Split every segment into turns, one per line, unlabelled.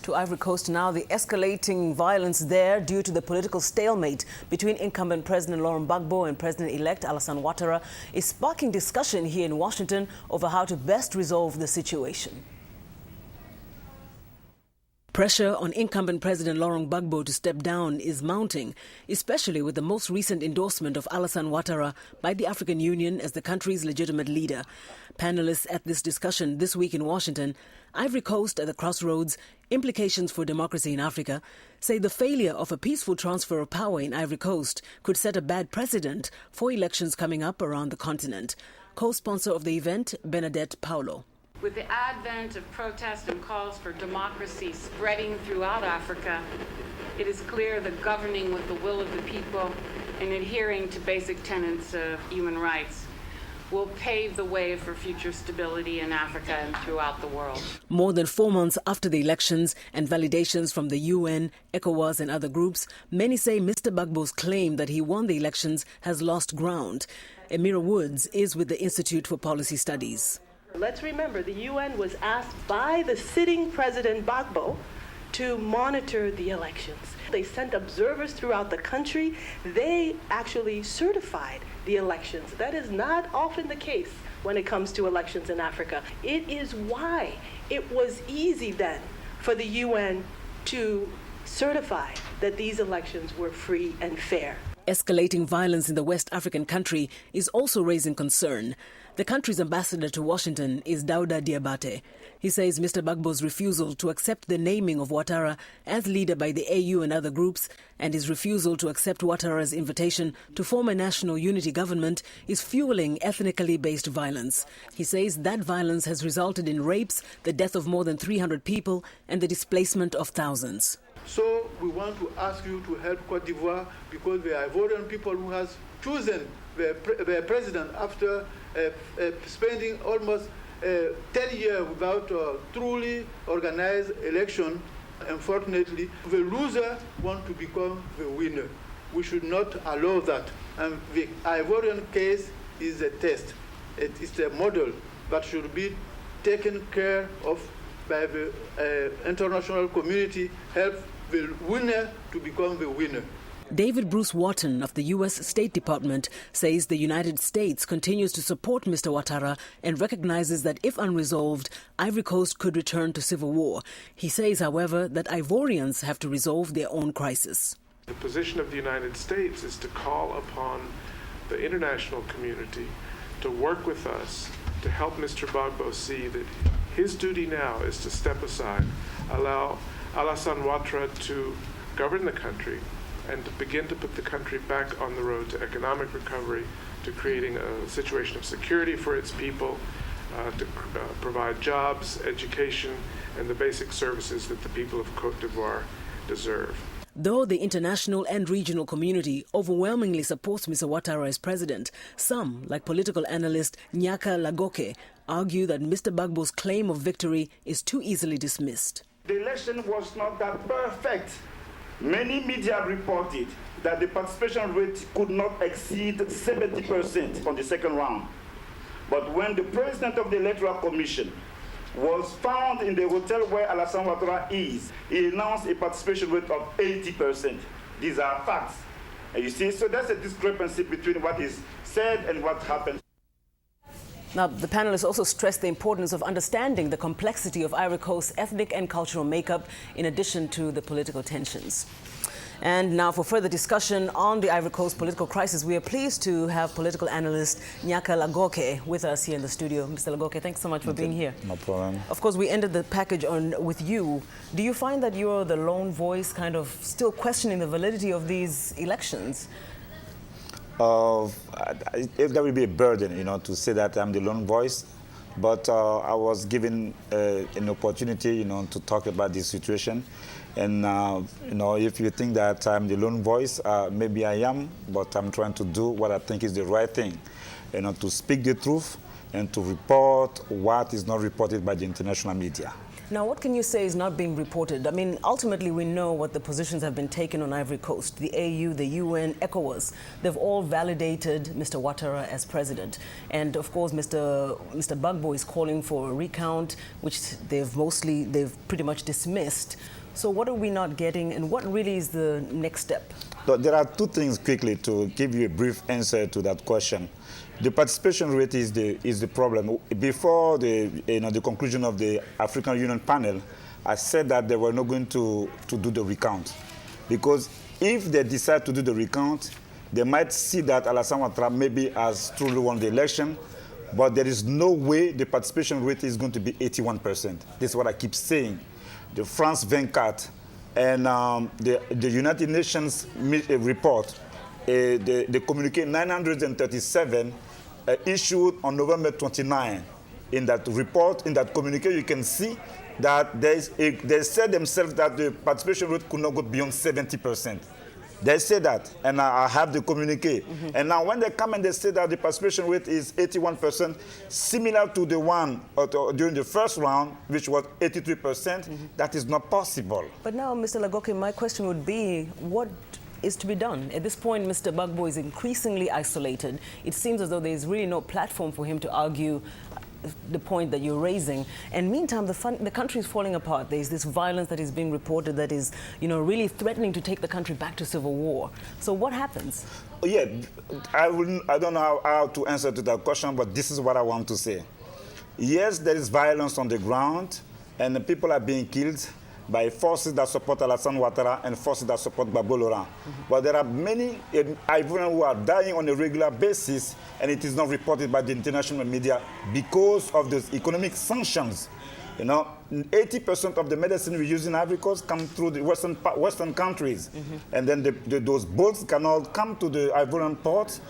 To Ivory Coast now, the escalating violence there due to the political stalemate between incumbent President Laurent Gbagbo and President-elect Alassane Ouattara is sparking discussion here in Washington over how to best resolve the situation. Pressure on incumbent President Laurent Gbagbo to step down is mounting, especially with the most recent endorsement of Alassane Ouattara by the African Union as the country's legitimate leader. Panelists at this discussion this week in Washington, Ivory Coast at the crossroads, implications for democracy in Africa, say the failure of a peaceful transfer of power in Ivory Coast could set a bad precedent for elections coming up around the continent. Co-sponsor of the event, Bernadette Paulo.
With the advent of protests and calls for democracy spreading throughout Africa, it is clear that governing with the will of the people and adhering to basic tenets of human rights will pave the way for future stability in Africa and throughout the world.
More than 4 months after the elections and validations from the UN, ECOWAS and other groups, many say Mr. Gbagbo's claim that he won the elections has lost ground. Emira Woods is with the Institute for Policy Studies.
Let's remember, the UN was asked by the sitting President Gbagbo to monitor the elections. They sent observers throughout the country. They actually certified the elections. That is not often the case when it comes to elections in Africa. It is why it was easy then for the UN to certify that these elections were free and fair.
Escalating violence in the West African country is also raising concern. The country's ambassador to Washington is Dauda Diabate. He says Mr. Gbagbo's refusal to accept the naming of Ouattara as leader by the AU and other groups, and his refusal to accept Ouattara's invitation to form a national unity government is fueling ethnically based violence. He says that violence has resulted in rapes, the death of more than 300 people, and the displacement of thousands.
So we want to ask you to help Côte d'Ivoire, because the Ivorian people who has chosen their president after spending almost 10 years without a truly organized election. Unfortunately, the loser want to become the winner. We should not allow that. And the Ivorian case is a test. It is a model that should be taken care of by the international community, help the winner to become the winner.
David Bruce Wharton of the U.S. State Department says the United States continues to support Mr. Ouattara and recognizes that if unresolved, Ivory Coast could return to civil war. He says, however, that Ivorians have to resolve their own crisis.
The position of the United States is to call upon the international community to work with us to help Mr. Gbagbo see that his duty now is to step aside, allow Alassane Ouattara to govern the country, and to begin to put the country back on the road to economic recovery, to creating a situation of security for its people, to provide jobs, education, and the basic services that the people of Côte d'Ivoire deserve.
Though the international and regional community overwhelmingly supports Mr. Ouattara as president, some, like political analyst Gnaka Lagoke, argue that Mr. Gbagbo's claim of victory is too easily dismissed.
The election was not that perfect. Many media reported that the participation rate could not exceed 70% on the second round. But when the president of the Electoral Commission was found in the hotel where Alassane Ouattara is, he announced a participation rate of 80%. These are facts. And you see, so there's a discrepancy between what is said and what happened.
Now, the panelists also stressed the importance of understanding the complexity of Ivory Coast's ethnic and cultural makeup, in addition to the political tensions. And now, for further discussion on the Ivory Coast political crisis, we are pleased to have political analyst Gnaka Lagoke with us here in the studio. Mr. Lagoke, thanks so much for being here.
No problem.
Of course, we ended the package with you. Do you find that you're the lone voice kind of still questioning the validity of these elections?
If there will be a burden, to say that I'm the lone voice, but I was given an opportunity, to talk about this situation. And, if you think that I'm the lone voice, maybe I am, but I'm trying to do what I think is the right thing, to speak the truth and to report what is not reported by the international media.
Now, what can you say is not being reported? I mean, ultimately, we know what the positions have been taken on Ivory Coast. The AU, the UN, ECOWAS, they've all validated Mr. Ouattara as president. And of course, Mr. Gbagbo is calling for a recount, which they've pretty much dismissed. So what are we not getting, and what really is the next step?
There are two things quickly to give you a brief answer to that question. The participation rate is the problem. Before the conclusion of the African Union panel, I said that they were not going to do the recount. Because if they decide to do the recount, they might see that Alassane Ouattara maybe has truly won the election, but there is no way the participation rate is going to be 81%. This is what I keep saying. The France 24 and the United Nations report, the communique 937 issued on November 29. In that report, in that communique, you can see that they said themselves that the participation rate could not go beyond 70%. They say that, and I have the communique. And now when they come and they say that the participation rate is 81%, similar to the one during the first round, which was 83%, that is not possible.
But now, Mr. Lagoke, my question would be, what is to be done? At this point, Mr. Gbagbo is increasingly isolated. It seems as though there is really no platform for him to argue the point that you're raising. And meantime, the country is falling apart. There's this violence that is being reported that is, really threatening to take the country back to civil war. So what happens?
Yeah, I don't know how to answer to that question, but this is what I want to say. Yes, there is violence on the ground, and the people are being killed by forces that support Alassane Ouattara and forces that support Gbagbo Laurent. But there are many Ivorians who are dying on a regular basis, and it is not reported by the international media because of those economic sanctions. 80% of the medicine we use in Ivory Coast come through the Western countries. And then those boats cannot come to the Ivorian ports.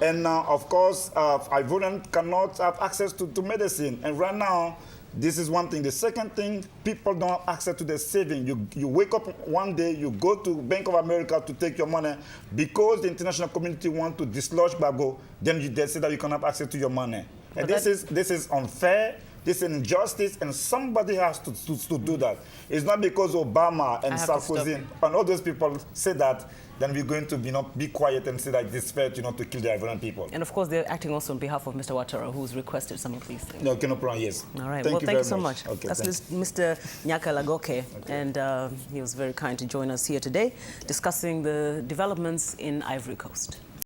And of course, Ivorians cannot have access to medicine. And right now, this is one thing. The second thing, people don't have access to their saving. You wake up one day, you go to Bank of America to take your money. Because the international community wants to dislodge Gbagbo, then they say that you cannot have access to your money. And this is unfair. This is injustice, and somebody has to do that. It's not because Obama and Sarkozy and all those people say that, then we're going to be quiet and say that it's fair to kill the Ivorian people.
And of course, they're acting also on behalf of Mr. Ouattara, who's requested some of these things.
No, no problem, yes.
All right,
thank
you so much.
Okay,
that's Mr. Gnaka Lagoke, and he was very kind to join us here today, discussing the developments in Ivory Coast.